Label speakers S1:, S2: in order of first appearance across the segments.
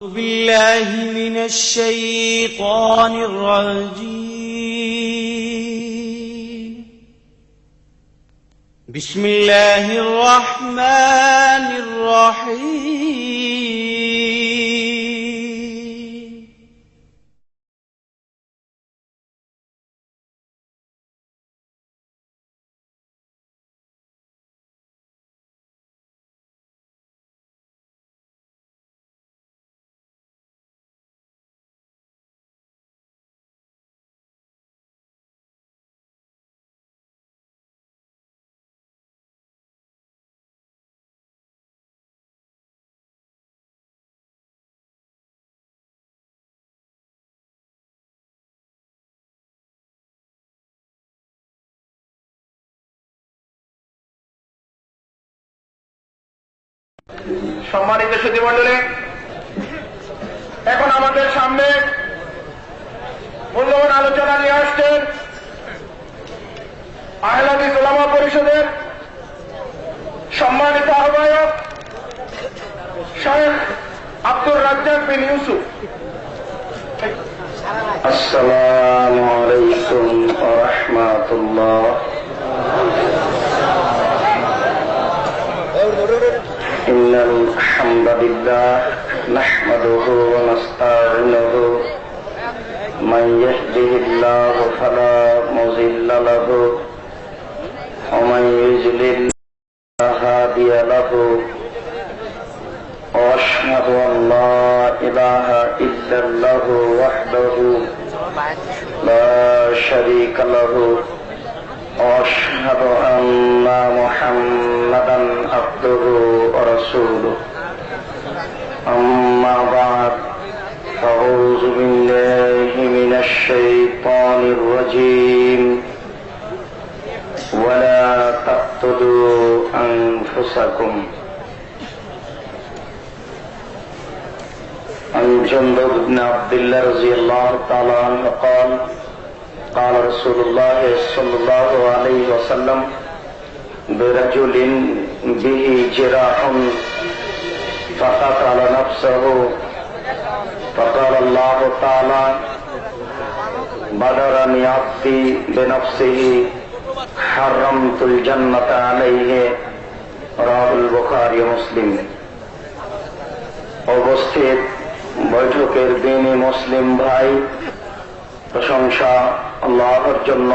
S1: بالله من الشيطان الرجيم بسم الله الرحمن الرحيم
S2: সম্মানিত সুধীমণ্ডলী, এখন আমাদের সামনে মূল্যবান আলোচনা নিয়ে আসছেন আহলে হাদিস উলামা পরিষদের সম্মানিত আহ্বায়ক শেখ আব্দুর রাজ্জাক বিন ইউসুফ।
S3: আসসালামু আলাইকুম ওয়া রাহমাতুল্লাহ। إن الحمد لله نحمده ونستعينه من يهده الله فلا مضل له ومن يضلل فلا هادي له وأشهد أن لا إله إلا الله وحده لا شريك له وأشهد أن محمدا عبده ورسوله أما بعد فأعوذ بالله من الشيطان الرجيم ولا تقتلوا أنفسكم عن جندب بن عبد الله رضي الله تعالى عنه قال قال رسول الله صلى الله عليه وسلم برجل به جراح فقتل نفسه فقال الله تعالى بدرني عبدي بنفسه حرمت الجنة عليه رواه البخاري ومسلم। উপস্থিত বৈঠকের দিনী মুসলিম ভাই, প্রশংসা আল্লাহর জন্য,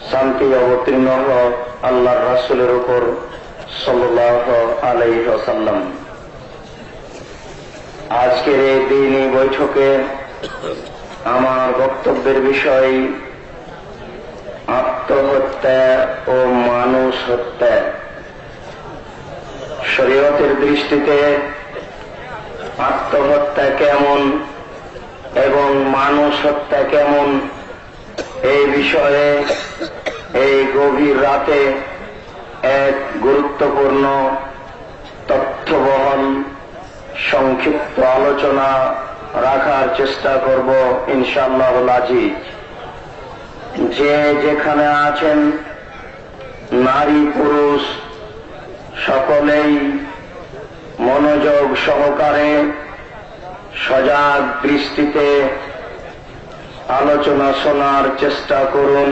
S3: শান্তি অবতীর্ণ হোক আল্লাহর রাসূলের উপর সাল্লাল্লাহু আলাইহি ওয়াসাল্লাম। আজকের এই দিনী বৈঠকে আমার বক্তব্যের বিষয় আত্মহত্যা ও মানুষ হত্যা। শরীয়তের দৃষ্টিতে আত্মহত্যা কেমন এবং মানুষ হত্যা কেমন, এই বিষয়ে এই গভীর রাতে এক গুরুত্বপূর্ণ তথ্যবহল সংক্ষিপ্ত আলোচনা রাখার চেষ্টা করব ইনশাআল্লাহুল আজিজ। যে যেখানে আছেন, নারী পুরুষ সকলেই মনোযোগ সহকারে সজাগ দৃষ্টিতে আলোচনা শোনার চেষ্টা করুন।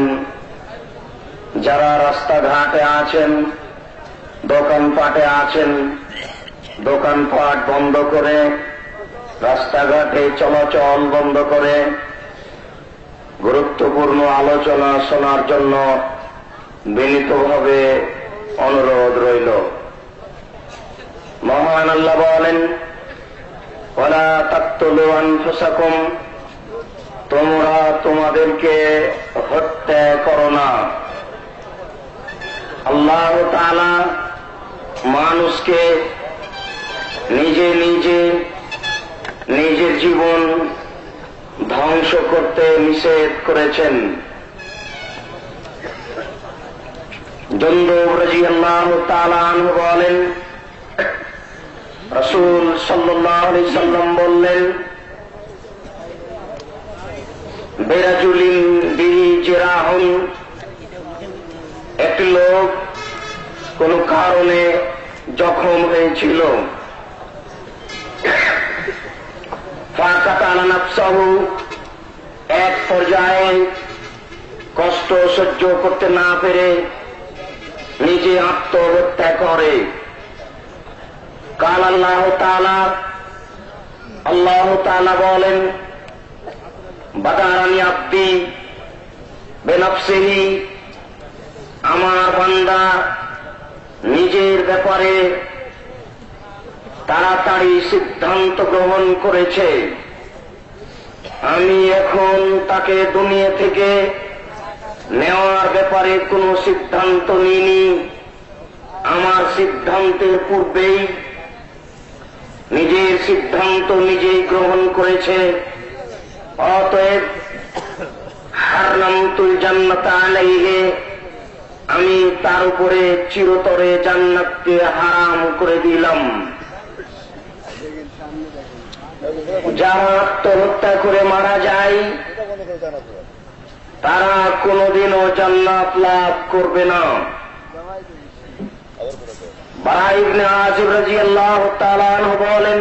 S3: যারা রাস্তাঘাটে আছেন, দোকানপাটে আছেন, দোকানপাট বন্ধ করে, রাস্তাঘাটে চলাচল বন্ধ করে গুরুত্বপূর্ণ আলোচনা শোনার জন্য বিনীতভাবে অনুরোধ রইল। মহান আল্লাহ বলেন, ওয়ালা তাকতুলু আনফুসাকুম, তোমরা তোমাদেরকে হত্যা করো না। আল্লাহ তাআলা মানুষকে নিজে নিজে নিজের জীবন ধ্বংস করতে নিষেধ করেছেন। জুনদুব রাদিয়াল্লাহু তাআলা আনহু বলেন, রাসূল সাল্লাল্লাহু আলাইহি সাল্লাম বললেন, বিরাজুলিন বিহি জিরাহুন, একটি লোক কোন কারণে জখম হয়েছিল, নাফসাহু, এক পর্যায়ে কষ্ট সহ্য করতে না পেরে নিজে আত্মহত্যা করে। কাল আল্লাহ তাআলা, আল্লাহ তাআলা বলেন, বাদারানি আব্দি বেনাফসিহি, আমার বান্দা নিজের ব্যাপারে তাড়াতাড়ি সিদ্ধান্ত গ্রহণ করেছে। আমি এখন তাকে দুনিয়া থেকে নেওয়ার ব্যাপারে কোনো সিদ্ধান্ত নিইনি। আমার সিদ্ধান্তের পূর্বেই নিজের সিদ্ধান্ত নিজেই গ্রহণ করেছে। অতএব হারামতুল জান্নাত আলাইহি, আমি তার উপরে চিরতরে জান্নাতকে হারাম করে দিলাম। যারা আত্মহত্যা করে মারা যায় তারা কোনদিনও জান্নাত লাভ করবে না। বারা ইবনে আযিব রাদিয়াল্লাহু তাআলা আনহু বলেন,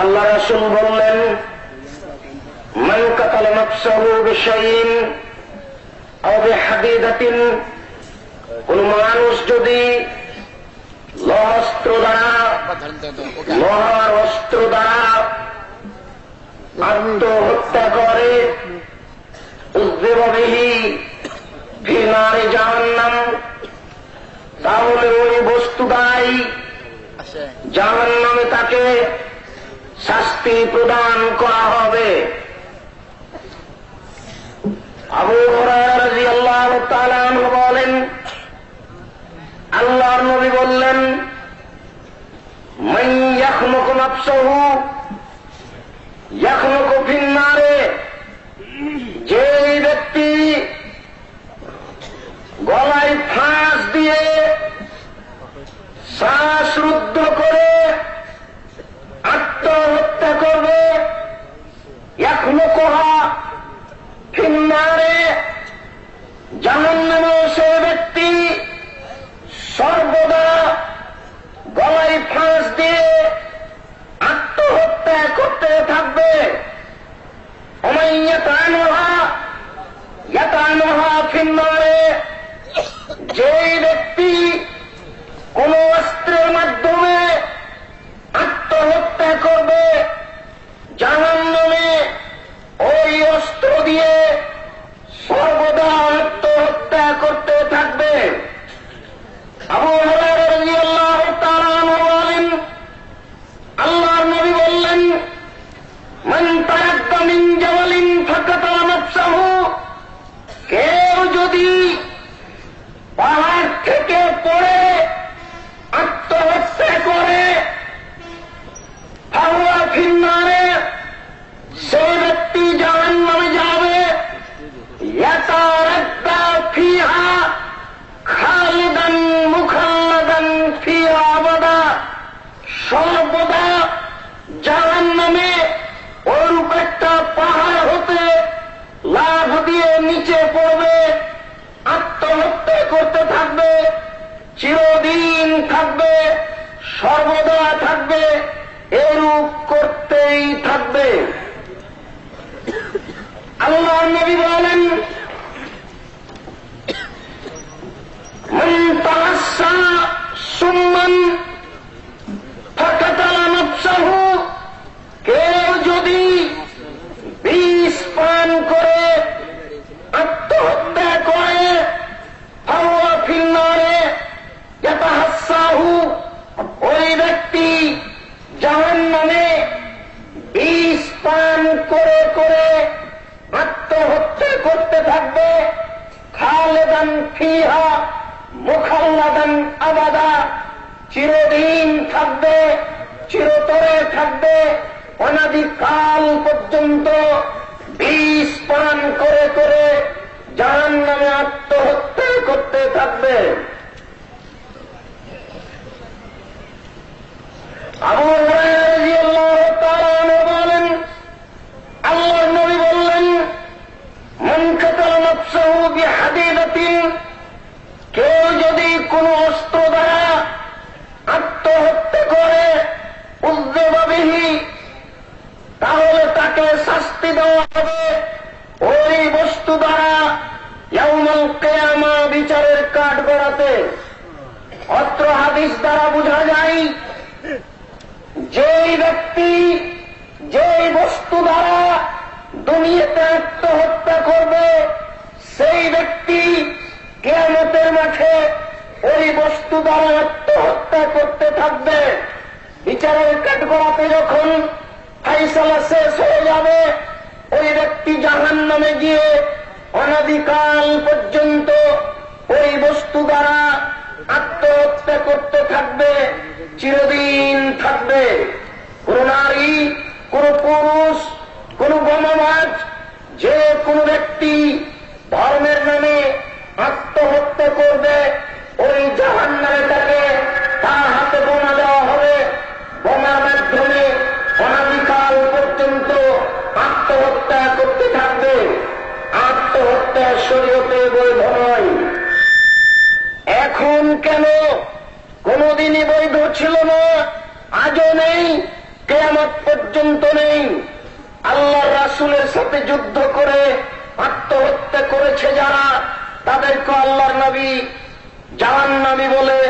S3: আল্লাহ রাসূল বললেন, মান কাতালা নাফসাহু বিশাইইন আও বিহাদিদাতিন, কোন মানুষ যদি লোহার অস্ত্র দ্বারা আত্মহত্যা করে, উযযিবা বিহি ফি নারি জাহান্নাম, তাহলে ওই বস্তু দ্বারাই জাহান্নামে তাকে শাস্তি প্রদান করা হবে। আবু হুরায়রা রাদিয়াল্লাহু তাআলা আনহু বলেন, আল্লাহর নবী বললেন, মান ইয়াখলুকু নাফসাহু ইয়াখলুকু ফিন নারে, যে ব্যক্তি গলায় ফাঁস দিয়ে শ্বাস রুদ্ধ করে আত্মহত্যা করবে, ইয়াখলুকুহা ফিন নারে, জাহান্নামে সে ব্যক্তি সর্বদা গলায় ফাঁস দিয়ে আত্মহত্যা করতে থাকবে। ওমান ইয়াতানুহা ফিন নারে, যেই ব্যক্তি কোন অস্ত্রের মাধ্যমে আত্মহত্যা করবে, জাহান্নামে ওই অস্ত্র দিয়ে সর্বদা আত্মহত্যা করতে থাকবে। আবু হুরায়রা রাদিয়াল্লাহু তাআলা আনহু বলেন, আল্লাহর নবী বললেন, মান তারাক্কা মিন জাওয়ালিন ফাকাতালা নাফসাহু, কেউ যদি পাহাড় থেকে পড়ে আত্মহত্যা করে, ফাহুয়া ফিন নারে, সেই ব্যক্তি জাহান্নামে যাবে। ইয়াতারাদ্দা ফিহা খালিদান মুখাল্লাদান ফিহা আবাদা, সর্বদা জাহান্নামে ওরূপ একটা পাহাড় হতে লাফ দিয়ে নিচে পড়বে, আত্মহত্যা করতে থাকবে, চিরদিন থাকবে, সর্বদা থাকবে, এরূপ করতেই থাকবে। আল্লাহর নবী বলেন, মান তাআসসা সুম্মান ফাকাতালা নাফসাহু, কেউ যদি বিষ পান করে আত্মহত্যা করে, ফাহুয়া ফিন নারে ইয়াতাহাসসাহু, ওই ব্যক্তি জাহান্নামে বিষ পান করে করে আত্মহত্যা করতে থাকবে। খালিদান ফিহা মুখাল্লাদান আবাদা, চিরদিন থাকবে, চিরতরে থাকবে, অনাদিকাল পর্যন্ত বিষ পান করে করে জাহান্নামে আত্মহত্যা করতে থাকবে। আবু হুরায়রা রাদিয়াল্লাহু তাআলা আনহু বলেন, আল্লাহর নবী বললেন, মান কাতালা নাফসাহু বিহাদিদাতিন, কেউ যদি কোন অস্ত্র দ্বারা আত্মহত্যা করে, উযযিবা বিহি
S4: ব্যক্তি যে বস্তু দ্বারা দুনিয়াতে আত্মহত্যা করবে, সেই ব্যক্তি কিয়ামতের মাঠে ওই বস্তু দ্বারা আত্মহত্যা করতে থাকবে। বিচারের কাঠগড়াতে যখন ফাইসালা শেষ হয়ে যাবে, ওই ব্যক্তি জাহান্নামে গিয়ে অনাদিকাল পর্যন্ত ওই বস্তু দ্বারা আত্মহত্যা করতে থাকবে, চিরদিন থাকবে। কোন নারী, কোন পুরুষ, কোন বোমাবাজ, যে কোন ব্যক্তি ধর্মের নামে আত্মহত্যা করবে, ওই জাহান্নামে তাকে তার হাতে বোমা দেওয়া হবে। বোমার মাধ্যমে অনাদিকাল পর্যন্ত আত্মহত্যা করতে থাকবে। আত্মহত্যা শরীয়তে বৈধ নয়। এখন কেন? কোনদিনই বৈধ ছিল না, আজও নেই, কিয়ামত পর্যন্ত নেই। আল্লাহর রাসূলের সাথে যুদ্ধ করে আত্মহত্যা করেছে যারা, তাদেরকে আল্লাহর নবী জাহান্নামী বলে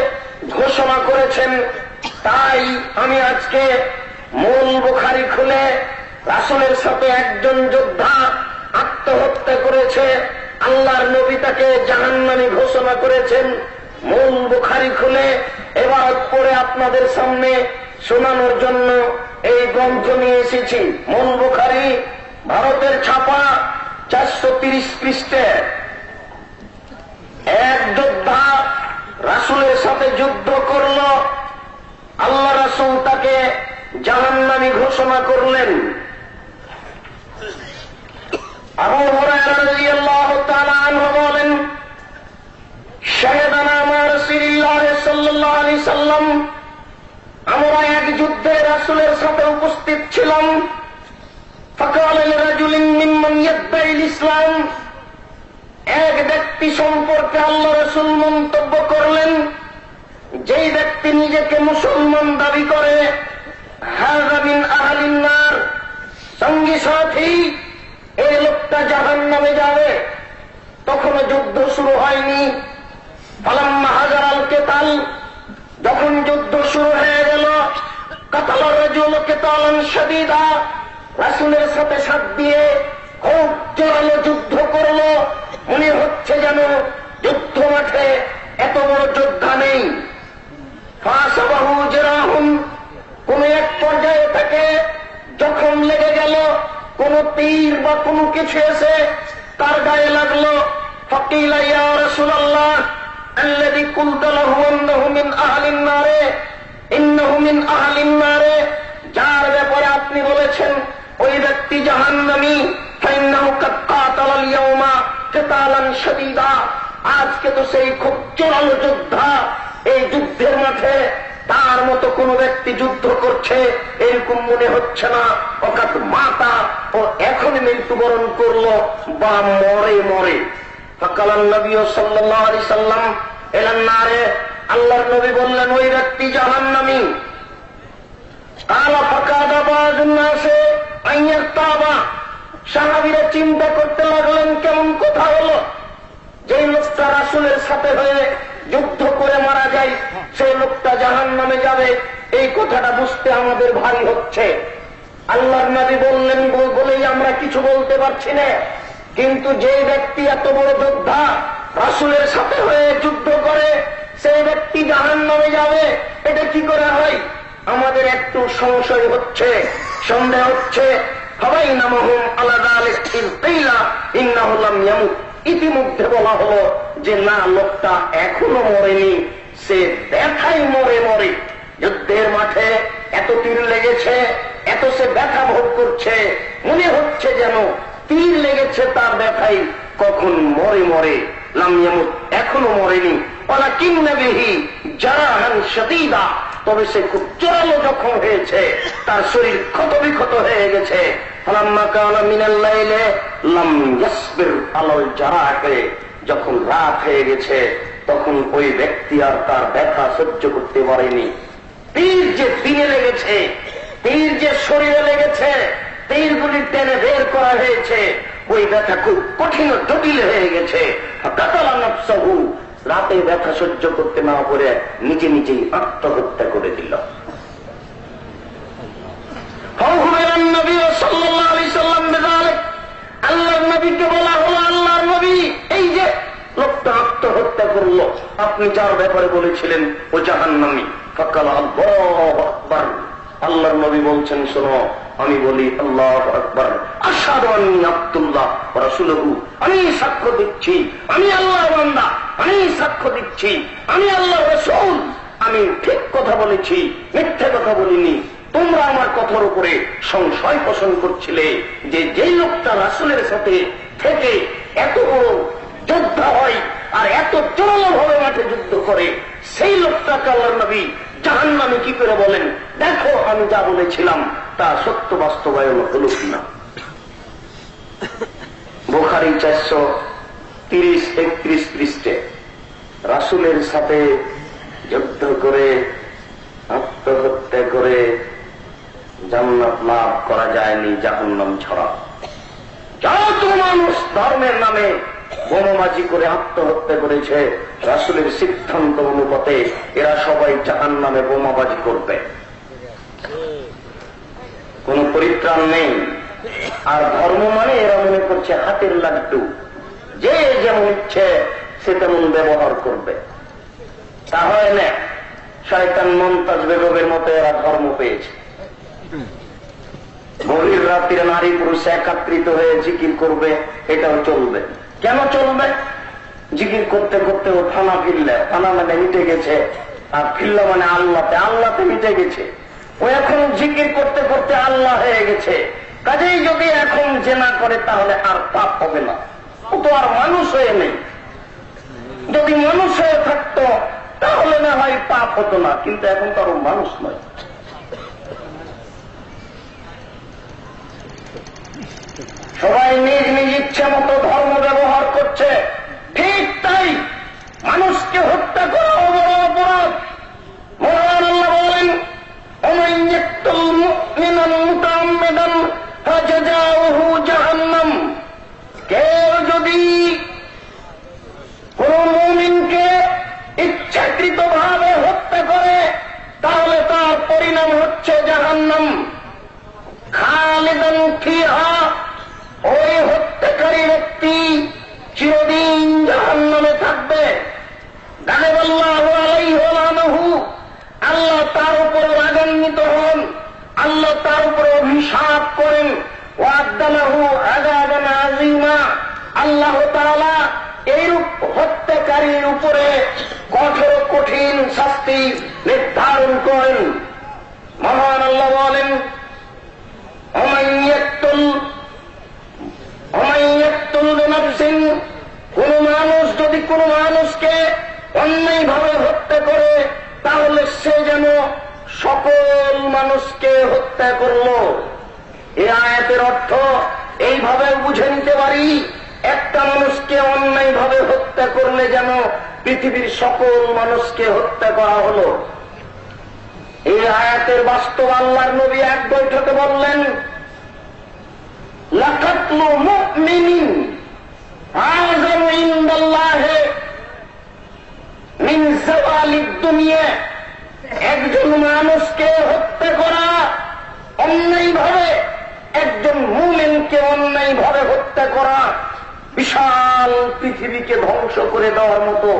S4: ঘোষণা করেছেন। তাই আমি আজকে মূল বুখারী খুলে রাসূলের সাথে একজন যোদ্ধা আত্মহত্যা করেছে, আল্লাহর নবী তাকে জাহান্নামী ঘোষণা করেছেন। মূল বুখারী খুলে এবার পড়ে আপনাদের সামনে শোনানোর জন্য এই গ্রন্থ নিয়ে এসেছি। মূল বুখারী, ভারতের ছাপা, 430 পৃষ্ঠে। এক যোদ্ধা রাসূলের সাথে যুদ্ধ করল, আল্লাহ রাসূল তাকে জাহান্নামী ঘোষণা করলেন। আবু হুরায়রা রাদিয়াল্লাহু তাআলা আনহু বলেন, শাহাদানা মা রাসূলিল্লাহ সাল্লাল্লাহু আলাইহি সাল্লাম, আমরা এক যুদ্ধে রাসূলের সাথে উপস্থিত ছিলাম। ফাকালা লিরাজুলিন মিম্মান ইয়াদঈল ইসলাম, এক ব্যক্তি সম্পর্কে আল্লাহ রাসূল মন্তব্য করলেন, যেই ব্যক্তি নিজেকে মুসলমান দাবি করে, হাযা মিন আহলিন নার, সঙ্গী সাথী, এই লোকটা জাহান্নামে যাবে। তখনও যুদ্ধ শুরু হয়নি। ফালাম্মা হাজারাল কিতাল, যখন যুদ্ধ শুরু হয়ে গেল, কাতালার রাজুল কিতালান শাদীদা, রাসূলের সাথে সাথ দিয়ে খুব জোরালো যুদ্ধ করল। মনে হচ্ছে যেন যুদ্ধ মাঠে এত বড় যোদ্ধা নেই। ফাসাবাহু জিরাহুম, কোন এক পর্যায়ে তাকে জখম লেগে গেল, কোন তীর বা কোনো কিছু এসে তার গায়ে লাগলো। ফাকিলা ইয়া রাসূলুল্লাহ আল্লাযী কুলতা লাহু আন্নাহু মিন আহলিন নার, ইন্নাহু মিন আহলিন নার, যার ব্যাপারে আপনি বলেছেন ওই ব্যক্তি জাহান্নামী, ফাইন্নাহু কাদ কাতালাল ইয়াওমা কিতালান শাদীদা, আজকে তো সেই খুব জোরালো যোদ্ধা, এই যুদ্ধের মাঠে তার মতো কোন ব্যক্তি যুদ্ধ করছে এরকম মনে হচ্ছে না। অকাত মাতা, ও এখনই মৃত্যুবরণ করলো বা মরে মরে। ফাকালান নবী সাল্লাল্লাহু আলাইহি সাল্লাম ইলান নারে, আল্লাহর নবী বললেন ওই ব্যক্তি জাহান্নামী। কালা ফাকাদা বাযুন নাসে আইয়াতাবা, সাহাবীরা চিন্তা করতে লাগলেন কেমন কথা হলো, যেই লোকটা রাসূলের সাথে হয়ে যুদ্ধ করে মারা যায় সেই লোকটা জাহান্নামে যাবে, এই কথাটা বুঝতে আমাদের ভারী হচ্ছে। আল্লাহর নবী বললেন বলেই আমরা কিছু বলতে পারছি না, কিন্তু যে ব্যক্তি এত বড় যোদ্ধা রাসূলের সাথে হয়ে যুদ্ধ করে সেই ব্যক্তি জাহান্নামে যাবে, এটা কি করে হয়? আমাদের একটু সংশয় হচ্ছে, সন্দেহ হচ্ছে। ফাবাইনামাহুম আলা যালিকা কিলা ইন্নাহু লাম ইয়ামুত, ইতিমধ্যে বলা হলো যে না, লোকটা এখনো মরেনি, সে ব্যথায় মরে মরে। যুদ্ধের মাঠে এত তীর লেগেছে, এত সে ব্যথা ভোগ করছে, মনে হচ্ছে যেন তীর লেগেছে তার ব্যথায়, কখন মরে মরে। লাম ইয়ামুত, এখনো মরেনি। ওয়ালাকিন্না বিহি জারাহান শাদীদা, তবে সে খুব জোরালো জখম হয়েছে, তার শরীর ক্ষত বিক্ষত হয়ে গেছে। ফালাম্মা কানা মিনাল লাইলি লাম ইয়াসবির আলাল জারাহি, যখন রাত হয়ে গেছে তখন ওই ব্যক্তি আর তার ব্যথা সহ্য করতে পারেনি। তীর যে দিনে লেগেছে, তীর যে শরীরে লেগেছে, তীরগুলি টেনে বের করা হয়েছে, ওই ব্যথা খুব কঠিন জটিল হয়ে গেছে। কাতালা নাফসাহু, রাতে ব্যথা সহ্য করতে না পারে নিজে নিজেই আত্মহত্যা করে দিল।
S3: আপনি যার ব্যাপারে বলেছিলেন ও জাহান্নামী। ফাকাল আল্লাহু আকবার, আল্লাহর নবী বলছেন শোনো, আমি বলি আল্লাহু আকবার, আশহাদু আন্নী আব্দুল্লাহ ওয়া রাসূলুহু, আমি সাক্ষ্য দিচ্ছি আমি আল্লাহর বান্দা, আমি সাক্ষ্য দিচ্ছি আমি আল্লাহর রাসূল, আমি ঠিক কথা বলেছি, মিথ্যা কথা বলিনি। তোমরা আমার কথার উপরে সংশয় পোষণ করছিলে যে যেই লোকটা রাসূলের সাথে থেকে এত বড় যোদ্ধা হয় আর এত জোরালোভাবে মাঠে যুদ্ধ করে, সেই লোকটাকে আল্লাহর নবী জাহান্নামী কি করে বলেন? দেখো আমি যা বলেছিলাম তা সত্য বাস্তবায়ন হলো কিনা। বুখারী 430-31 পৃষ্ঠাে রাসূলের সাথে যুদ্ধ করে আত্মহত্যা করে জান্নাত লাভ করা যায়নি, জাহান্নাম ছাড়া। যত মানুষ ধর্মের নামে বোমাবাজি করে আত্মহত্যা করেছে রাসূলের সিদ্ধান্ত অনুপাতে এরা সবাই জাহান্নামে বোমাবাজি করবে, কোন পরিত্রাণ নেই। আর ধর্ম মানে এরা মনে করছে হাতের লাড্ডু, যে যেমন ইচ্ছে সে তেমন ব্যবহার করবে। তা হয় না, শয়তান মুমতাজ বেগমের মতো এরা ধর্ম পেয়েছে। গভীর রাত্রিরে নারী পুরুষ একত্রিত হয়ে জিকির করবে, এটাও চলবে। কেন চলবে? জিকির করতে করতে ও থানা ফিরলে, থানা মানে মিটে গেছে, আর ফিরল মানে আল্লাহতে, আল্লাহতে মিটে গেছে। ও এখন জিকির করতে করতে আল্লাহ হয়ে গেছে, কাজেই যদি এখন জেনা করে তাহলে আর পাপ হবে না। ও তো আর মানুষ হয়ে নেই, যদি মানুষ হয়ে থাকতো তাহলে না হয় পাপ হতো না, কিন্তু এখন তো আরো মানুষ নয়। সবাই নিজ নিজ ইচ্ছে মতো ধর্ম ব্যবহার করছে, ঠিক তাই মানুষকে হত্যা করা বড় অপরাধ। মহান আল্লাহ বলেন, ওমান ইয়াকতুল মুমিনান মুতাআম্মিদান ফাজাযাউহু জাহান্নাম, কেউ যদি কোন মুমিনকে ইচ্ছাকৃতভাবে হত্যা করে তাহলে তার পরিণাম হচ্ছে জাহান্নাম, খালিদান ফিহা, ওই হত্যাকারী ব্যক্তি চিরদিন জাহান্নামে থাকবে। গালিবাল্লাহু আলাইহি ওয়া লানাহু, আল্লাহ তার উপরে রাগান্বিত হন, আল্লাহ তার উপরে অভিশাপ করেন। ওয়া'আদ্দালাহু আযাবান আযীমা, আল্লাহ তাআলা এইরূপ হত্যাকারীর উপরে কঠোর কঠিন শাস্তি নির্ধারণ করেন। মহান আল্লাহ বলেন, কোন মানুষ যদি কোন মানুষকে অন্যায়ভাবে হত্যা করে তাহলে সে যেন সকল মানুষকে হত্যা করল। এই আয়াতের অর্থ এইভাবে বুঝে নিতে পারি, একটা মানুষকে অন্যায়ভাবে হত্যা করলে যেন পৃথিবীর সকল মানুষকে হত্যা করা হলো। এই আয়াতের বাস্তব আল্লাহর নবী এক বৈঠকে বললেন, লাকাতলু মুমিনিন আযামু ইনদাল্লাহি মিন যাওয়ালিদ দুনিয়া, একজন মানুষকে হত্যা করা অন্যায়ভাবে, একজন মুমিনকে অন্যায়ভাবে হত্যা করা বিশাল পৃথিবীকে ধ্বংস করে দেওয়ার মতো।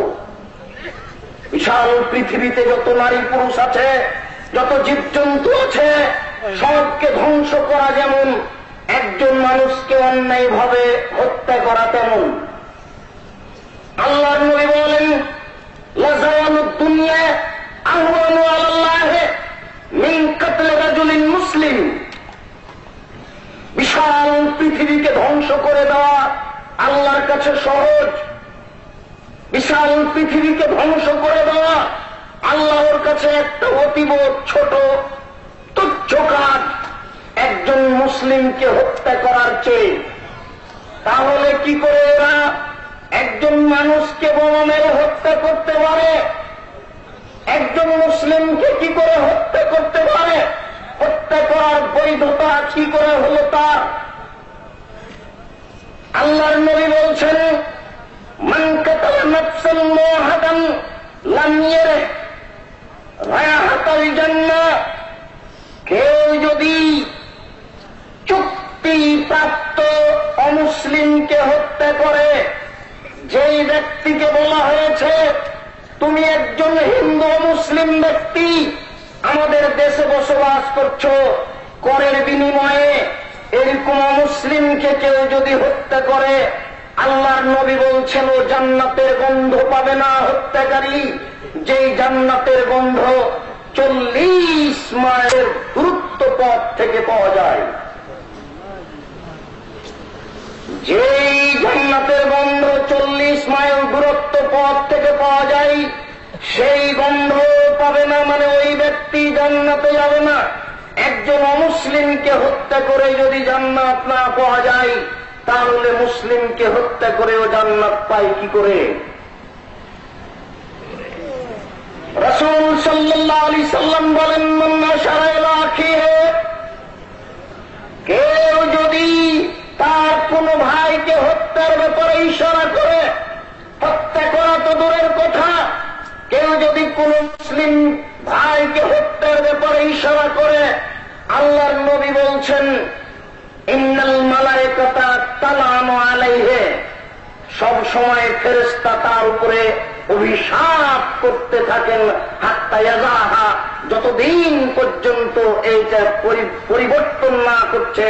S3: বিশাল পৃথিবীতে যত নারী পুরুষ আছে, যত জীবজন্তু আছে, সবকে ধ্বংস করা যেমন একজন মানুষকে অন্যায়ভাবে হত্যা করা তেমন। আল্লাহর নবী বলেন, লাযাওয়ালুদ দুনিয়া আহওয়ানু আলাল্লাহি মিন কাতলি রাজুলিন মুসলিম, বিশাল পৃথিবীকে ধ্বংস করে দেওয়া আল্লাহর কাছে সহজ। বিশাল পৃথিবীকে ধ্বংস করে দেওয়া আল্লাহর কাছে একটা অতীব ছোট তুচ্ছ কাজ একজন মুসলিমকে হত্যা করার চেয়ে। তাহলে কি করে এরা একজন মানুষকে বোমা মেরে হত্যা করতে পারে? একজন মুসলিমকে কি করে হত্যা করতে পারে? হত্যা করার বৈধতা কি করে হলো তার? আল্লাহর নবী বলছেন, মান কাতালা নাফসান মুহাদান লাম ইয়ারিহ রায়াহাতাল জান্নাহ, কেউ যদি চুক্তিপ্রাপ্ত অমুসলিমকে হত্যা করে, যেই ব্যক্তিকে বলা হয়েছে
S4: তুমি একজন হিন্দু মুসলিম ব্যক্তি আমাদের দেশে বসবাস করছো, করের বিনিময়ে এরকম মুসলিমকে কেউ যদি হত্যা করে, আল্লাহর নবী বলছেন ও জান্নাতের গন্ধ পাবে না হত্যাকারী, যেই জান্নাতের গন্ধ 40 মাইলের দূরত্ব পথ থেকে পাওয়া যায়। যেই জান্নাতের গন্ধ 40 মাইল দূরত্ব পথ থেকে পাওয়া যায়, সেই গন্ধ পাবে না, মানে ওই ব্যক্তি জান্নাতে যাবে না। একজন অমুসলিমকে হত্যা করে যদি জান্নাত না পাওয়া যায়, তাহলে মুসলিমকে হত্যা করেও জান্নাত পায় কি করে? রাসূল সাল্লাল্লাহু আলাইহি সাল্লাম বলেন, মান আশারা ইলা আখিহি, কেউ যদি তার কোন ভাইকে হত্যার ব্যাপারে ইশারা করে, হত্যা করা তো দূরের কথা, কেউ যদি কোন মুসলিম ভাইকে হত্যার ব্যাপারে ইশারা করে, আল্লাহর নবী বলছেন ইন্নাল মালায়েকাতা তালানু আলাইহি, সব সময় ফেরেশতা তার উপরে অভিশাপ করতে থাকেন, হাত্তা ইয়াজাহা, যতদিন পর্যন্ত এইটা পরিবর্তন না করছে,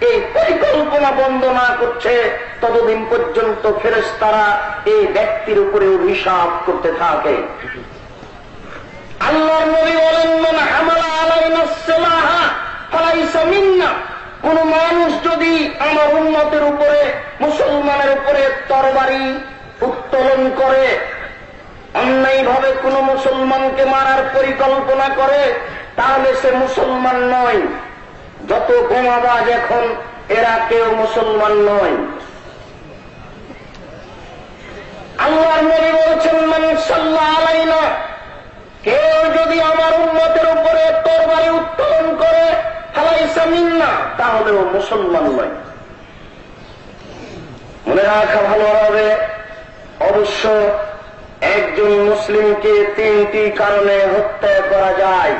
S4: এই পরিকল্পনা বন্ধ না করছে, ততদিন পর্যন্ত ফেরেশতারা এই ব্যক্তির উপরে অভিশাপ করতে থাকে। আল্লাহর নবী বলেন, মান হামালা আলাইনা সিলাহা ফালাইসা মিন্না, কোন মানুষ যদি আমার উম্মতের উপরে, মুসলমানের উপরে তরবারি উত্তোলন করে, অন্যায়ভাবে কোন মুসলমানকে মারার পরিকল্পনা করে, তাহলে সে মুসলমান নয়। যত বোমাবাজ এখন, এরা কেউ মুসলমান নয়। আল্লাহর নবী বলছেন, মান সাল্লা আলাইনা, কেউ যদি আমার উম্মতের উপরে তরবারি উত্তোলন করে, ফালাইসা মিন্না, তাহলেও মুসলমান নয়। মনে রাখা ভালো হবে, অবশ্য একজন মুসলিমকে 3টি কারণে হত্যা করা যায়।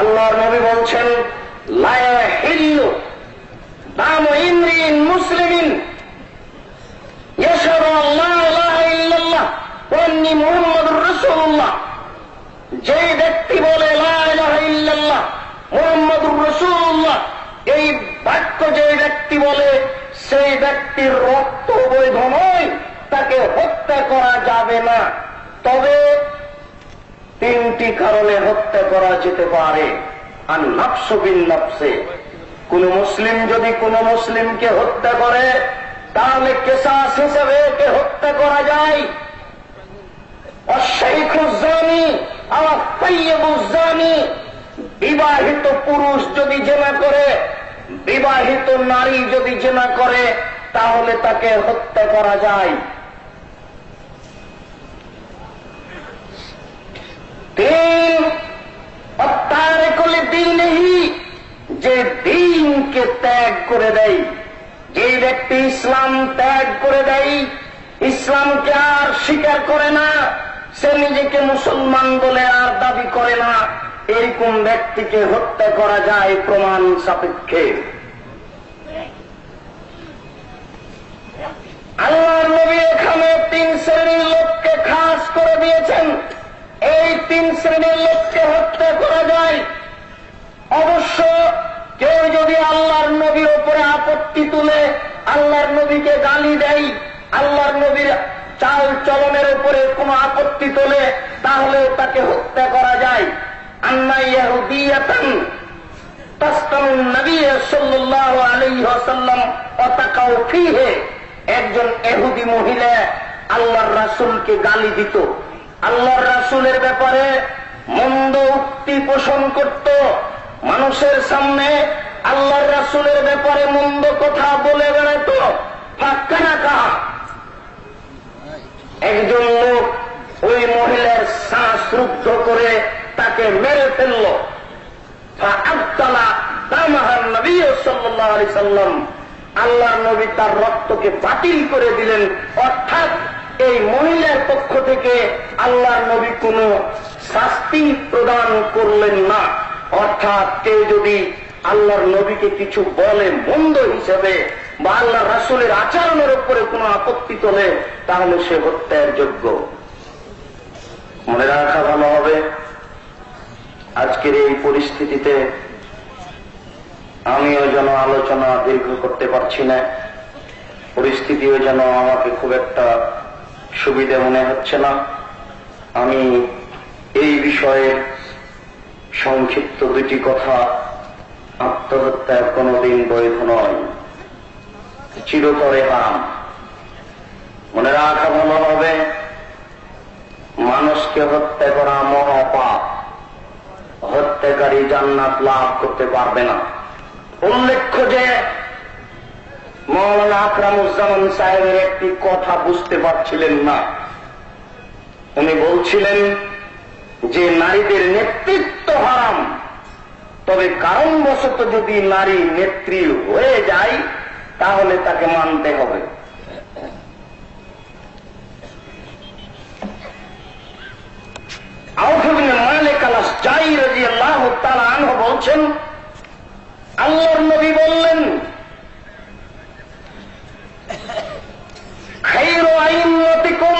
S4: আল্লাহর নবী বলছেন, লা ইয়াহিল্লু দামু ইমরিন মুসলিমিন ইয়াশহাদু আল্লা ইলাহা ইল্লাল্লাহ ওয়া আন্নী মুহাম্মাদুর রাসূলুল্লাহ, যে ব্যক্তি বলে লা ইলাহা ইল্লাল্লাহ মুহাম্মাদুর রাসূলুল্লাহ, এই বাক্য যে ব্যক্তি বলে, সেই ব্যক্তির রক্ত বৈধ নয়, তাকে হত্যা করা যাবে না। তবে 3টি কারণে হত্যা করা যেতে পারে। আর নাফসু বিন নাফসে, কোন মুসলিম যদি কোন মুসলিমকে হত্যা করে, তাহলে কিসাস হিসেবে একে হত্যা করা যায়। অশাইখুজ জানি আও তাইয়্যিবুজ জানি, বিবাহিত পুরুষ যদি জিনা করে, বিবাহিত নারী যদি জিনা করে, তাহলে তাকে হত্যা করা যায়। 3 অত্যারিকুল দীনিহি, যে দ্বীনকে ত্যাগ করে দেয়, যে ব্যক্তি ইসলাম ত্যাগ করে দেয়, ইসলামকে আর স্বীকার করে না, সে নিজেকে মুসলমান বলে আর দাবি করে না, এরকম ব্যক্তিকে হত্যা করা যায় প্রমাণ সাপেক্ষে। আল্লাহর নবী এখানে 3 শ্রেণীর লোককে খাস করে দিয়েছেন। এই 3 শ্রেণীর লোককে হত্যা করা যায়। অবশ্য কেউ যদি আল্লাহর নবীর উপরে আপত্তি তুলে, আল্লাহর নবীকে গালি দেয়, আল্লাহর নবীর চাল চলনের উপরে কোন আপত্তি তোলে, তাহলেও তাকে হত্যা করা যায়। আন্না ইয়াহুদিয়াতান তাসতানুন নবী সাল্লাল্লাহু আলাইহি ওয়াসাল্লাম ওয়া তাকাউ ফীহি, একজন ইহুদি মহিলা আল্লাহর রাসূলকে গালি দিত, আল্লাহর রাসূলের ব্যাপারে মন্দ উক্তি পোষণ করত, মানুষের সামনে আল্লাহর রাসূলের ব্যাপারে মন্দ কথা বলে বেড়াত। ফাক্কানাকা, একজন লোক ওই মহিলার শ্বাস রুদ্ধ করে তাকে মেরে ফেলল। ফাআবতালা দামাহান নবী সাল্লাল্লাহু আলাইহি সাল্লাম, আল্লাহর নবী তার রক্তকে বাতিল করে দিলেন। অর্থাৎ এই মহিলার পক্ষ থেকে আল্লাহর নবী কোন শাস্তি প্রদান করলেন না। অর্থাৎ কেউ যদি আল্লাহর নবীকে কিছু বলে মন্দ হিসেবে, বা আল্লাহ রাসূলের আচরণের উপরে কোন আপত্তি তোলে, তাহলে সে হত্যার যোগ্য।
S3: মনে রাখা ভালো হবে, আজকের এই পরিস্থিতিতে আমিও যেন আলোচনা দীর্ঘ করতে পারছি না, পরিস্থিতিও যেন আমাকে খুব একটা সুবিধা মনে হচ্ছে না। আমি এই বিষয়ে সংক্ষিপ্ত দুটি কথা, আত্মহত্যা কোনদিন বৈধ নয়, চিরতরে হারাম। মনে রাখা ভালো হবে, মানুষকে হত্যা করা মহাপাপ, হত্যাকারী জান্নাত লাভ করতে পারবে না। উল্লেখ্য যে মৌলানা আকরামুজ্জামান সাহেবের একটি কথা বুঝতে পারছিলেন না। উনি বলছিলেন যে নারীদের নেতৃত্ব হারাম, তবে কারণবশত যদি নারী নেত্রী হয়ে যায় তাহলে তাকে মানতে হবে। আউফ ইবনে মালিক আল-আশজাঈ রাদিয়াল্লাহু তাআলা আনহু বলছেন, আল্লাহর নবী বললেন, খায়রু আইম্মাতিকুম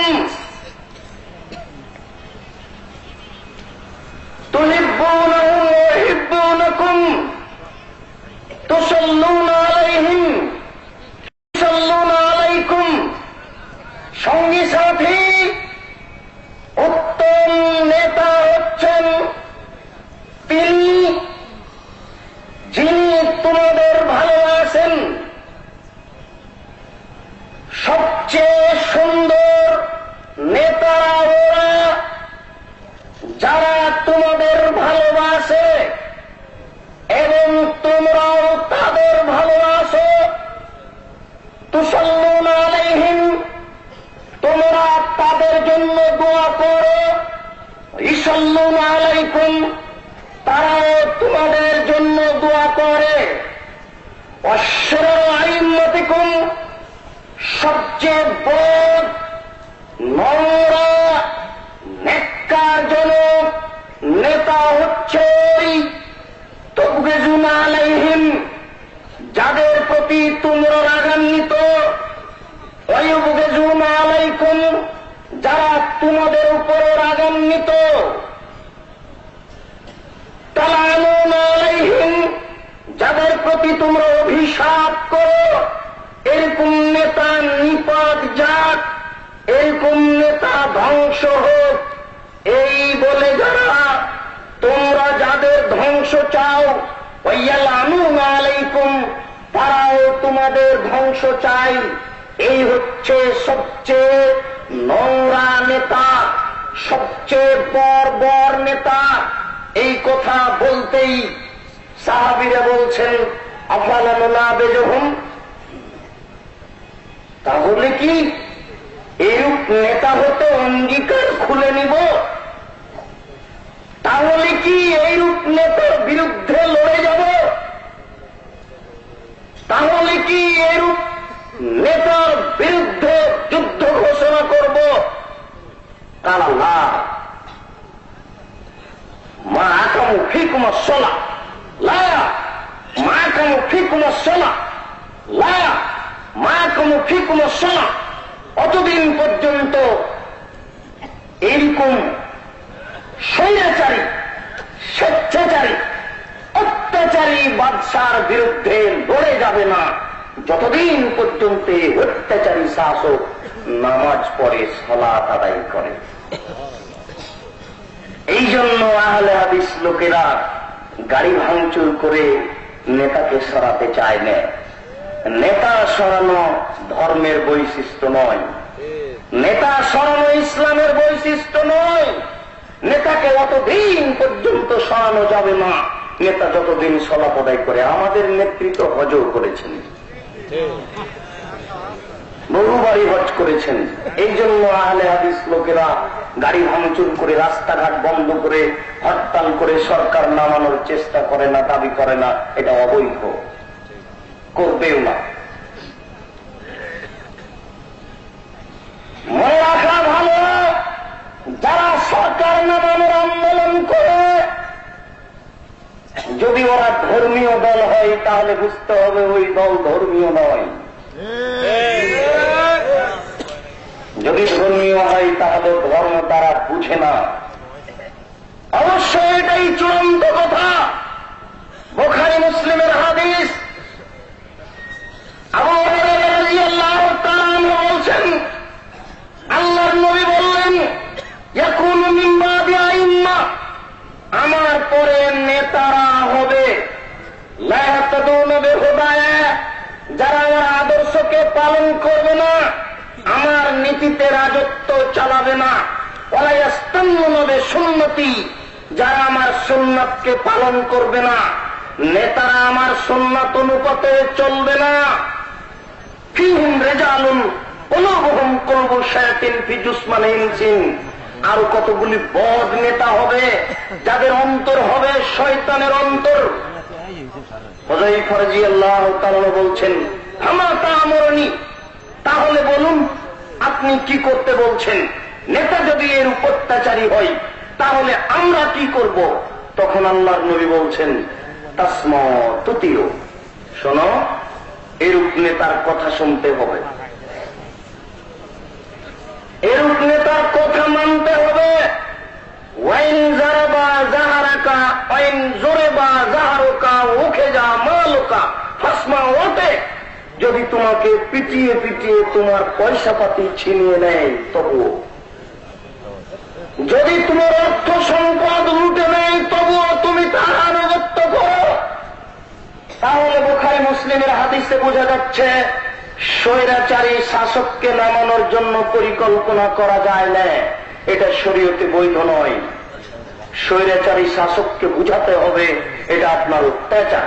S3: তুহিব্বুনাহুম ওয়া ইউহিব্বুনাকুম তুসাল্লুনা আলাইহিম ইউসাল্লুনা আলাইকুম। সঙ্গী সাথী উত্তম নেতা হচ্ছেন তিনি যিনি তোমাদের ভালোবাসেন। সবচেয়ে সুন্দর নেতারা ওরা যারা তোমাদের ভালোবাসে এবং তোমরাও তাদের ভালোবাসো। তুসাল্লুনা আলাইহিম, তোমরা তাদের জন্য দোয়া করো। ইসাল্লুনা আলাইকুম, তারাও তোমাদের জন্য দোয়া করে। অশ্রু আইম্মাতিকুম, সবচেয়ে বড় নোংরা নেককারজনক নেতা হচ্ছে ওই তুবগিজুনা আলাইহিম, যাদের প্রতি তোমরা রাগান্বিত। ওয়ায়ুবগিজুনা আলাইকুম, যারা তোমাদের উপর রাগান্বিত। তালানুনা আলাইহিম, যাদের প্রতি তোমরা অভিশাপ করো। এরকম নেতা নিপাত যাক, এরকম নেতা ধ্বংস হোক, এই বলে যারা তোমরা যাদের ধ্বংস চাও, ওয়ায়ালানুনা আলাইকুম, তারাও তোমাদের ধ্বংস চাই। এই হচ্ছে সবচেয়ে নোংরা নেতা, সবচেয়ে বর্বর নেতা। এই কথা বলতেই সাহাবীরা বলছেন, আফালা নুনাবিজুহুম, তাহলে কি এরূপ নেতা হতে অঙ্গীকার খুলে নিব? তাহলে কি এইরূপ নেতার বিরুদ্ধে লড়ে যাব? তাহলে কি এরূপ নেতার বিরুদ্ধে যুদ্ধ ঘোষণা করব? কাল্লা, মা আকামু ফিকুম আস-সালাহ লা, মা আকামু ফিকুম আস-সালাহ লা, মা আকামু ফিকুম আস-সালাহ। অতদিন পর্যন্ত এরকম স্বৈরাচারী, স্বেচ্ছাচারী, অত্যাচারী বাদশার বিরুদ্ধে লড়ে যাবে না, যতদিন পর্যন্ত অত্যাচারী শাসক নামাজ পড়ে, সালাত আদায় করে। এই জন্য আহলে হাদিস লোকেরা গাড়ি ভাঙচুর করে নেতাকে সরাতে চায় না। নেতা সরানো ধর্মের বৈশিষ্ট্য নয়, নেতা সরানো ইসলামের বৈশিষ্ট্য নয়। নেতাকে অতদিন পর্যন্ত সরানো যাবে না নেতা যতদিন সলাপ আদায় করে। আমাদের নেতৃত্ব হজও করেছেন, বহুবারই হজ করেছেন। এই জন্য আহলে হাদিস লোকেরা গাড়ি ভাঙচুর করে, রাস্তাঘাট বন্ধ করে, হরতাল করে সরকার নামানোর চেষ্টা করে না, দাবি করে না। এটা অবৈধ, করবেও না। মনে রাখা ভালো, যারা সরকার নামানোর আন্দোলন করে, যদি ওরা ধর্মীয় দল হয় তাহলে বুঝতে হবে ওই দল ধর্মীয় নয়। যদি ধর্মীয় হয় তাহলে ধর্ম তারা বুঝে না।
S4: অবশ্যই এটাই চূড়ান্ত কথা। বুখারী মুসলিমের হাদিস। আবু হুরায়রা রাদিয়াল্লাহু তাআলা আনহু বলছেন, আল্লাহর নবী বললেন, ইয়াকুনু মিন বাদি আইম্মা, আমার পরে নেতারা হবে, লা ইয়াহতাদুনা বিহুদায়া, যারা আমার আদর্শকে পালন করবে না, আমার নীতিতে রাজত্ব চালাবে না, ওয়ালা ইয়াস্তান্নুনা বিসুন্নতি, যারা আমার সুন্নাতকে পালন করবে না, নেতারা আমার সুন্নাত অনুপাতে চলবে না। ফীহিম রিজালুন কুলুবুহুম কুলবু শায়াতিন ফি জুসমানি ইনসিন, আর কতগুলি বদ নেতা হবে যাদের অন্তর হবে শয়তানের অন্তর। হুযায়ফা রাদিয়াল্লাহু তাআলা বলছেন, ফামা তা'মুরুনি, তাহলে বলুন আপনি কি করতে বলছেন? নেতা যদি এর অত্যাচারী হয় তাহলে আমরা কি করব? তখন আল্লাহর নবী বলছেন, তাসমা তুতিউ, শোনো, এরূপ নেতার কথা শুনতে হবে, এরূপ নেতার কথা মানতে হবে। ওয়াইন জারাবা জাহারাকা ওয়াইন জুরিবা জাহারুকা উখিজা মালুকা ফাসমা ওয়াতে, যদি তোমাকে পিটিয়ে পিটিয়ে তোমার পয়সা পাতি ছিনিয়ে নেয় তবুও, যদি তোমার অর্থ সম্পদ লুটে নেয় তবুও তুমি তার আনুগত্য করো। তাহলে বুখারী মুসলিমের হাদিসে বোঝা যাচ্ছে স্বৈরাচারী শাসককে নামানোর জন্য পরিকল্পনা করা যায় না, এটা শরীয়তে বৈধ নয়। স্বৈরাচারী শাসককে বুঝাতে হবে এটা আপনার অত্যাচার।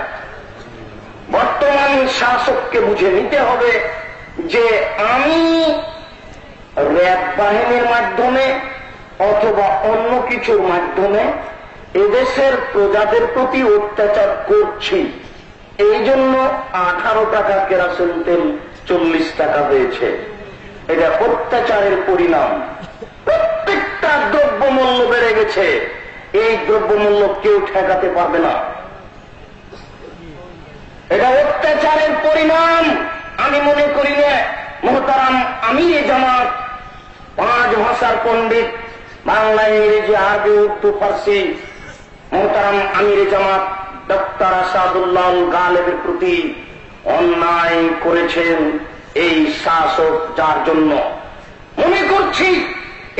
S4: বর্তমান শাসককে বুঝে নিতে হবে যে আমি র্যাব বাহিনীর মাধ্যমে অথবা অন্য কিছুর মাধ্যমে এদেশের প্রজাদের প্রতি অত্যাচার করছি, এই জন্য 18 টাকা কেরোসিন তেল 40 টাকা হয়েছে। এটা অত্যাচারের পরিণাম। প্রত্যেকটা দ্রব্যমূল্য বেড়ে গেছে, এই দ্রব্যমূল্য কেউ ঠেকাতে পারবে না। এটা অত্যাচারের পরিণাম। আমি মনে করি না মুহতারাম আমিরে জামাত, 5 ভাষার পণ্ডিত, বাংলা, ইংরেজি, আরবি, উর্দু, ফার্সি, মুহতারাম আমিরে জামাত ডক্টর আসাদুল্লাহ গালেবের প্রতি অন্যায় করেছেন এই শাসক, যার জন্য মনে করছি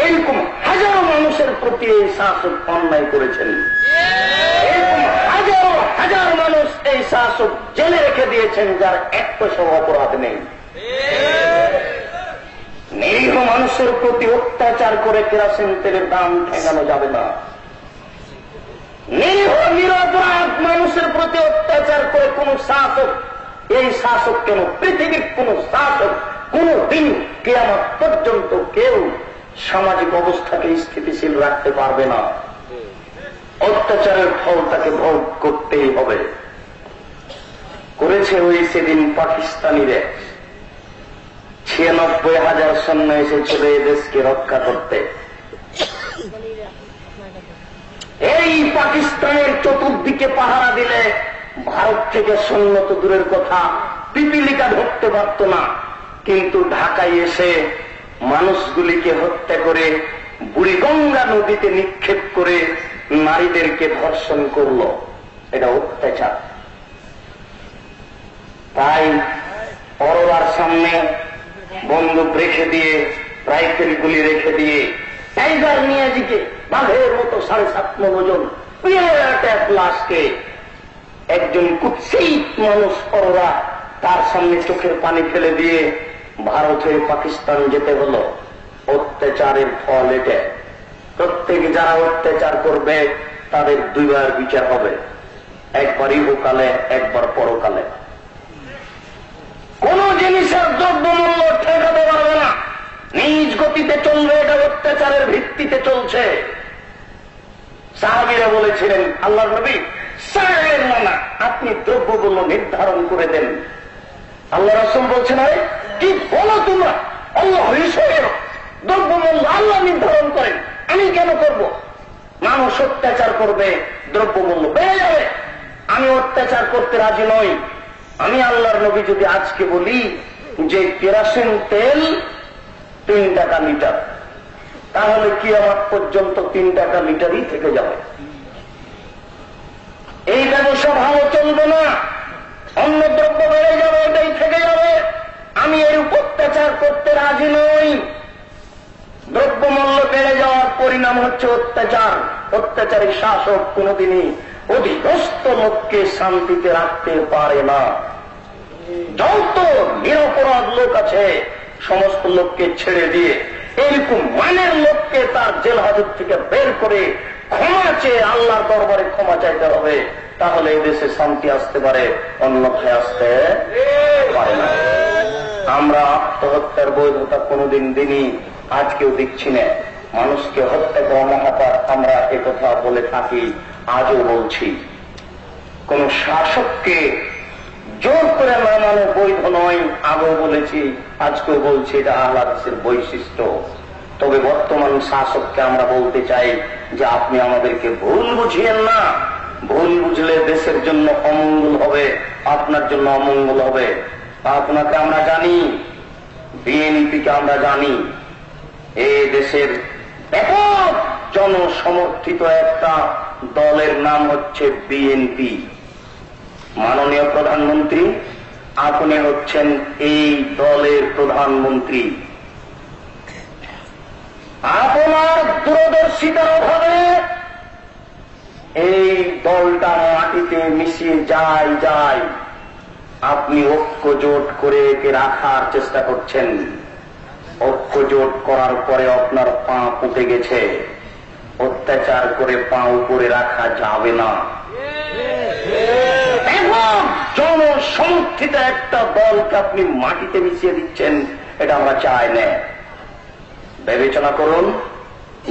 S4: এরকম হাজারো মানুষের প্রতি এই শাসক অন্যায় করেছেন। এরকম হাজারো হাজার মানুষ এই শাসক জেলে রেখে দিয়েছেন যার এক পয়সা অপরাধ নেই। নিরীহ মানুষের প্রতি অত্যাচার করে কেরোসিন তেলের দাম ঠেকানো যাবে না। নিরীহ নিরপরাধ মানুষের প্রতি অত্যাচার করে কোন শাসক, এই শাসক কেন পৃথিবীর কোন শাসক কোন দিন কিয়ামত পর্যন্ত কেউ সামাজিক অবস্থাকে স্থিতিশীল রাখতে পারবে না। অত্যাচারের ফল তাকে ভোগ করতেই হবে। করেছে ওই সেদিন পাকিস্তানিরা। 96,000 সৈন্য এসেছিল এই দেশকে রক্ষা করতে। এই পাকিস্তানের চতুর্দিকে পাহারা দিলে ভারত থেকে সৈন্য তো দূরের কথা, পিপিলিকা ধরতে পারত না, কিন্তু ঢাকায় এসে মানুষগুলিকে হত্যা করে বুড়িগঙ্গা নদীতে নিক্ষেপ করে নারীদেরকে ধর্ষণ করল। এটা অত্যাচার। তাই অরোরার সামনে বন্দুক রেখে দিয়ে, রাইফেল গুলি রেখে দিয়ে টাইগার মিয়াজিকে বাঘের মতো 7.5 মণ ওজন লাশকে একজন কুৎসিত মানুষ অরোরা তার সামনে চোখের পানি ফেলে দিয়ে ভারত হয়ে পাকিস্তান যেতে হলো। অত্যাচারের ফল এটা। প্রত্যেক যারা অত্যাচার করবে তাদের 2 বার বিচার হবে, একবার ইহকালে একবার পরকালে। কোন জিনিসের দ্রব্যমূল্য ঠেকাতে পারবে না, নিজ গতিতে চলবে। এটা অত্যাচারের ভিত্তিতে চলছে। সাহাবীরা বলেছিলেন, আল্লাহর নবী সায়ের না, আপনি দ্রব্যমূল্য নির্ধারণ করে দেন। আল্লাহ রাসূল বলছেন, আরে কি বলো তোমরা, আল্লাহ হিসেবে দ্রব্যমূল্য আল্লাহ নির্ধারণ করেন, আমি কেন করব? মানুষ অত্যাচার করবে, দ্রব্যমূল্য বেড়ে যাবে। আমি অত্যাচার করতে রাজি নই। আমি আল্লাহর নবী যদি আজকে বলি যে কেরোসিন তেল
S3: 3 টাকা লিটার, তাহলে কিয়ামত পর্যন্ত 3 টাকা লিটারই থেকে যাবে। এই ব্যবসা ভালো চলবে না, অন্য দ্রব্য বেড়ে যাবে, এটাই থেকে যাবে। আমি এর উপর অত্যাচার করতে রাজি নই। দ্রব্যমূল্য বেড়ে যাওয়ার পরিণাম হচ্ছে অত্যাচার। অত্যাচারী শাসক কোনদিনই অধিগ্রস্ত লোককে শান্তিতে রাখতে পারে না। যত নিরপরাধ লোক আছে সমস্ত লোককে ছেড়ে দিয়ে এরকম মানের লোককে তার জেল হাজত থেকে বের করে ক্ষমা চেয়ে আল্লাহর দরবারে ক্ষমা চাইতে হবে, তাহলে এই দেশে শান্তি আসতে পারে, অন্যথায় আসতে পারে না। আমরা আত্মহত্যার বৈধতা কোনদিন দিনই, আজকেও দিচ্ছি না। মানুষকে হত্যা করা মহাপাপ, আমরা একথা বলে থাকি, আজও বলছি। কোন শাসককে জোর করে মানানো বৈধ নয়, আগেও বলেছি, আজকেও বলছি, এটা আহলে হাদিসের বৈশিষ্ট্য। তবে বর্তমান শাসককে আমরা বলতে চাই যে আপনি আমাদেরকে ভুল বুঝিয়েন না। ভুল বুঝলে দেশের জন্য অমঙ্গল হবে, আপনার জন্য অমঙ্গল হবে। আপনাকে আমরা জানি, বিএনপিকে আমরা জানি, এই দেশের ব্যাপক জনসমর্থিত একটা দলের নাম হচ্ছে বিএনপি। মাননীয় প্রধানমন্ত্রী, আপনি হচ্ছেন এই দলের প্রধানমন্ত্রী। আপনার দূরদর্শিতার অভাবে এই দলটা মাটিতে মিশিয়ে যায়। আপনি ঐক্য জোট করে একে রাখার চেষ্টা করছেন। ঐক্য জোট করার পরে আপনার পা পুঁতে গেছে। অত্যাচার করে পা উপরে রাখা যাবে না। জনসমর্থিত একটা দলকে আপনি মাটিতে মিশিয়ে দিচ্ছেন, এটা আমরা চাই না। বিবেচনা করুন,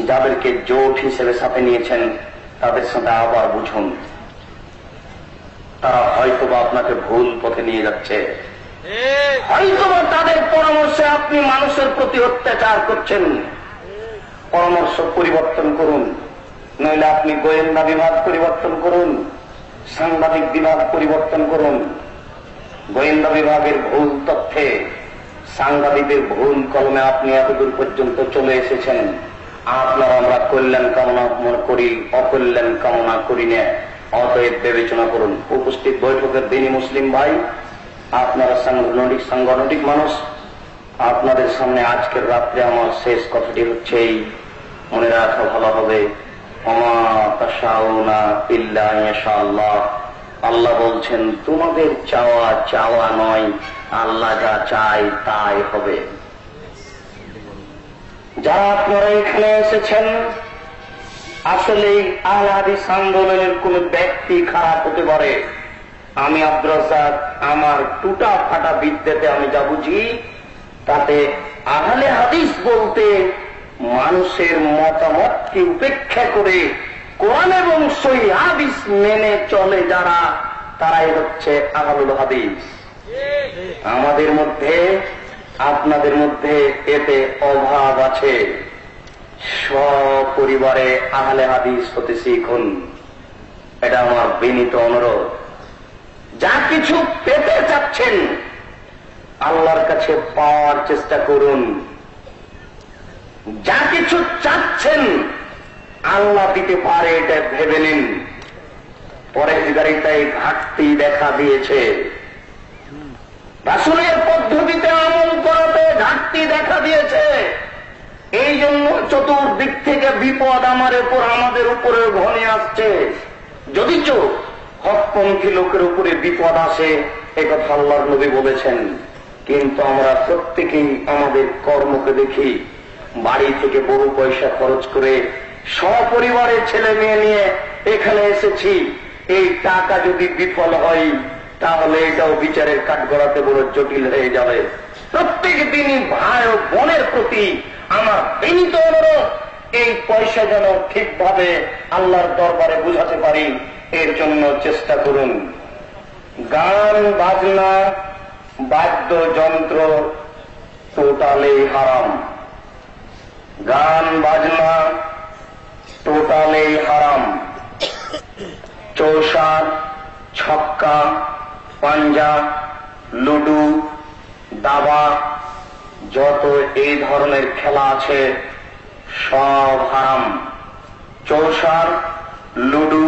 S3: যাদেরকে জোট হিসেবে সাথে নিয়েছেন তাদের সাথে আবার বুঝুন, তারা হয়তোবা আপনাকে ভুল পথে নিয়ে যাচ্ছে। হয়তোবা তাদের পরামর্শে আপনি মানুষের প্রতি অত্যাচার করছেন। পরামর্শ পরিবর্তন করুন, নইলে আপনি গোয়েন্দা বিভাগ পরিবর্তন করুন, সাংবাদিক বিভাগ পরিবর্তন করুন। গোয়েন্দা বিভাগের ভুল তথ্যে, সাংবাদিকদের ভুল কলমে আপনি এতদূর পর্যন্ত চলে এসেছেন। আপনার আমরা কল্যাণ কামনা করি, অকল্যাণ কামনা করি না। অতএব বিবেচনা করুন। উপস্থিত বৈঠকের দিনই মুসলিম ভাই, আপনারা সাংগঠনিক মানুষ, আপনাদের সামনে আজকের রাত্রে আমার শেষ কথাটি হচ্ছে এই, মনে রাখা ভালো হবে, ওমা তাশাউনা ইল্লা ইনশাআল্লাহ। আল্লাহ বলছেন তোমাদের চাওয়া চাওয়া নয়, আল্লাহ যা চায় তাই হবে। যারা আপনারা এখানে এসেছেন, আসলে আহলে হাদিস আন্দোলনের কোন ব্যক্তি খারাপ হতে পারে। আমি আব্দুর রাজ্জাক আমার টুটা ফাটা বিদ্যাতে আমি যা বুঝি, তাতে আহলে হাদিস বলতে মানুষের মতামতকে উপেক্ষা করে কোরআন এবং সহিহ হাদিস মেনে চলে যারা, তারাই হচ্ছে আহলুল হাদিস। আমাদের মধ্যে, আপনাদের মধ্যে এতে অভাব আছে। সপরিবারে আহলে হাদিস হতে শিখুন, এটা আমার বিনীত অনুরোধ। যা কিছু পেতে চাচ্ছেন আল্লাহর কাছে পাওয়ার চেষ্টা করুন। যা কিছু চাচ্ছেন আল্লাহ দিতে পারে, এটা ভেবে নিন। পরেশগারিতায় ঘাটতি দেখা দিয়েছে, রাসূলের পদ্ধতিতে আমল করাতে ঘাটতি দেখা দিয়েছে। এই জন্য চতুর্দিক থেকে বিপদ আমাদের উপরে ঘনে আসছে। যদিচ হকপন্থী লোকের উপরে বিপদ আসে, একথা আল্লাহর নবী বলেছেন, কিন্তু আমরা প্রত্যেকেই আমাদের কর্মকে দেখি। বাড়ি থেকে বহু পয়সা খরচ করে সপরিবারের ছেলে মেয়ে নিয়ে এখানে এসেছি। এই টাকা যদি বিফল হয় তাহলে এটাও বিচারের কাঠগড়াতে বড় জটিল হয়ে যাবে। প্রত্যেক দিনই ভাই ও বোনের প্রতি আমার বিনীত অনুরোধ, এই পয়সা যেন ঠিকভাবে আল্লাহর দরবারে বুঝাতে পারি, এর জন্য চেষ্টা করুন। গান বাজনা বাদ্যযন্ত্র টোটালি হারাম। গান বাজনা টোটালি হারাম। চৌসার, ছক্কা, পাঞ্জা, লুডু, দাবা, যত এই ধরনের খেলা আছে সব হারাম। চৌসার, লুডু,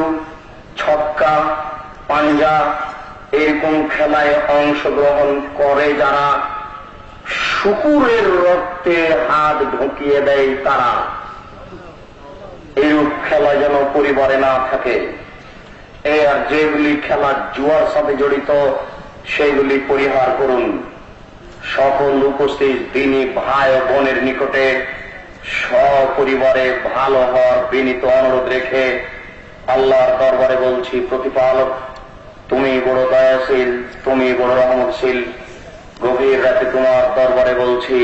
S3: ছক্কা, পাঞ্জা এরকম খেলায় অংশগ্রহণ করে যারা শুকুরের রক্তে হাত ঢুকিয়ে দেয় তারা। এরূপ খেলা যেন পরিবারে না থাকে। আর যেগুলি খেলা জুয়ার সাথে জড়িত সেগুলি পরিহার করুন। সকল উপস্থিত দিনী ভাই ও বোনের নিকটে সপরিবারে ভালো হওয়ার বিনীত অনুরোধ রেখে আল্লাহর দরবারে বলছি, প্রতিপালক তুমি বড় দয়াশীল, তুমি বড় রহমতশীল। গভীর রাতে তোমার দরবারে বলছি,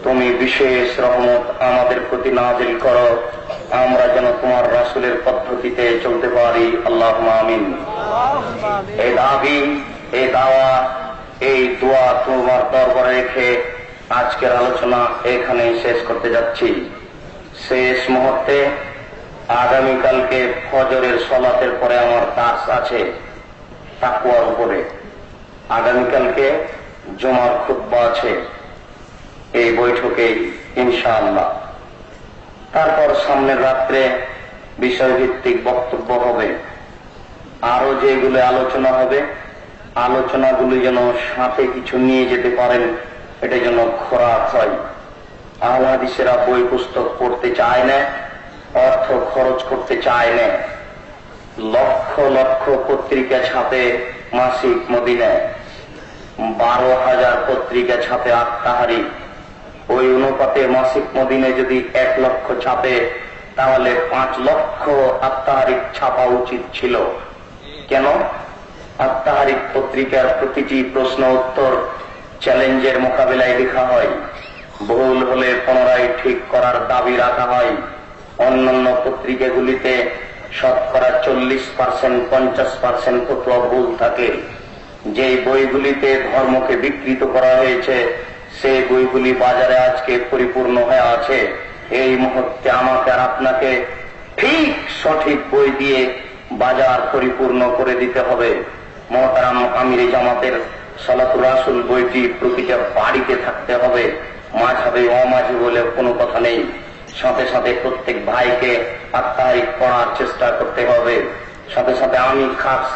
S3: তুমি বিশেষ রহমত আমাদের প্রতি নাজিল করো, আমরা যেন তোমার রাসূলের পদ্ধতিতে চলতে পারি। আল্লাহুম্মা আমিন। এই দাবি, এই দাওয়া, এই দোয়া তোমার দরবারে রেখে আজকের আলোচনা এখানে শেষ করতে যাচ্ছি। শেষ মুহূর্তে আগামীকালকে ফজরের সালাতের পরে আমার দার্স আছে তাকওয়ার উপরে। আগামীকালকে জুমার খুতবা আছে এই বৈঠকে ইনশাআল্লাহ। তারপর সামনের রাত্রে বিষয়ভিত্তিক বক্তব্য হবে। আরো যেগুলো আলোচনা হবে, আলোচনাগুলি যেন সাথে কিছু নিয়ে যেতে পারেন, এটা যেন খোরাক হয়। আহলে হাদিসেরা বই পুস্তক পড়তে চায় না, অর্থ খরচ করতে চায় না। লক্ষ লক্ষ পত্রিকা ছাপে মাসিক মদিনায়, 12,000 পত্রিকা ছাপে আত্মাহারি। ওই অনুপাতে মাসিক মদিনায় যদি 1 লক্ষ ছাপে তাহলে 5 লক্ষ আত্মাহারিক ছাপা উচিত ছিল। কেন? আত্মাহারিক পত্রিকার প্রতিটি প্রশ্ন উত্তর চ্যালেঞ্জের মোকাবিলায় লেখা হয়, ভুল হলে পুনরায় ঠিক করার দাবি রাখা হয়। অন্যান্য পত্রিকাগুলিতে শতকরা 40%, 50% ফতোয়া ভুল থাকে। যে বইগুলিতে ধর্মকে বিকৃত করা হয়েছে সেই বইগুলি বাজারে আজকে পরিপূর্ণ হয়ে আছে। এই মুহূর্তে আমাকে আর আপনাকে ঠিক সঠিক বই দিয়ে বাজার পরিপূর্ণ করে দিতে হবে। মুহতারাম আমিরে জামাতের সালাতুর রাসূল বইটি প্রতিটা বাড়িতে থাকতে হবে। মাঝহাবে অমাঝি বলে কোনো কথা নেই। সাথে সাথে প্রত্যেক ভাইকে আত্মাহারিক পড়ার চেষ্টা করতে হবে। সাথে সাথে আমি খাস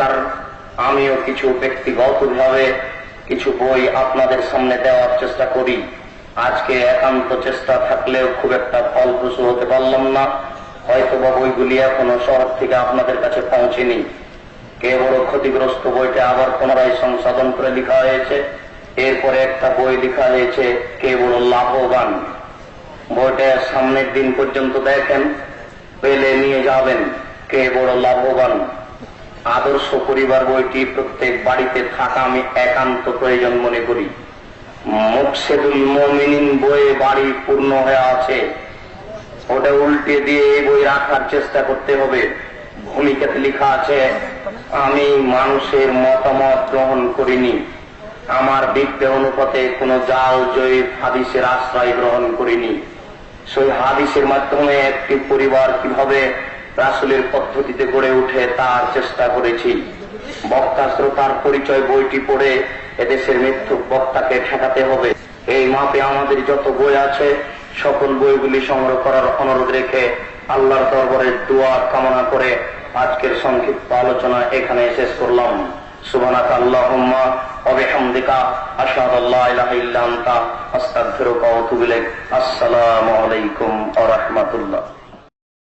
S3: আমিও কিছু ব্যক্তিগতভাবে কিছু বই আপনাদের সামনে দেওয়ার চেষ্টা করি। আজকে একান্ত চেষ্টা থাকলেও খুব একটা ফলপ্রসূ হতে পারলাম না। হয়তোবা বইগুলি এখনো শহর থেকে আপনাদের কাছে পৌঁছেনি। কে বড় ক্ষতিগ্রস্ত বইটা আবার পুনরায় সংশোধন করে লেখা হয়েছে। এরপরে একটা বই লেখা হয়েছে কে বড় লাভবান। বইটা সামনের দিন পর্যন্ত দেখেন, পেলে নিয়ে যাবেন। কে বড় লাভবান। আদর্শ পরিবার বইটি প্রত্যেক বাড়িতে থাকা আমি একান্ত প্রয়োজন মনে করি। মুকসেদুল মুমিনিন বইয়ে বাড়ি পূর্ণ হয়ে আছে, ওটা উল্টে দিয়ে এই বই রাখার চেষ্টা করতে হবে। ভূমিকাতে লেখা আছে, আমি মানুষের মতামত গ্রহণ করিনি, আমার বিদ্যা অনুপাতে কোন জাল জয়ীফ হাদিসের আশ্রয় গ্রহণ করিনি। সেই হাদিসের মাধ্যমে একটি পরিবার কিভাবে রাসূলের পদ্ধতিতে গড়ে উঠে তার চেষ্টা করেছি। বক্তা শ্রোতার পরিচয় বইটি পড়ে এদেশের মিথ্যুক বক্তাকে ঠেকাতে হবে। এই মাপে আমাদের যত বই আছে সকল বইগুলি সংগ্রহ করার অনুরোধ রেখে আল্লাহর দরবারে দোয়া কামনা করে আজকের সংক্ষিপ্ত আলোচনা এখানে শেষ করলাম। সুবহানাকা আল্লাহুম্মা ওয়া বিহামদিকা আশহাদু আল্লা ইলাহা ইল্লা আনতা আস্তাগফিরুকা ওয়া আতুবু ইলাইক। আসসালামু আলাইকুম ওয়া রাহমাতুল্লাহ।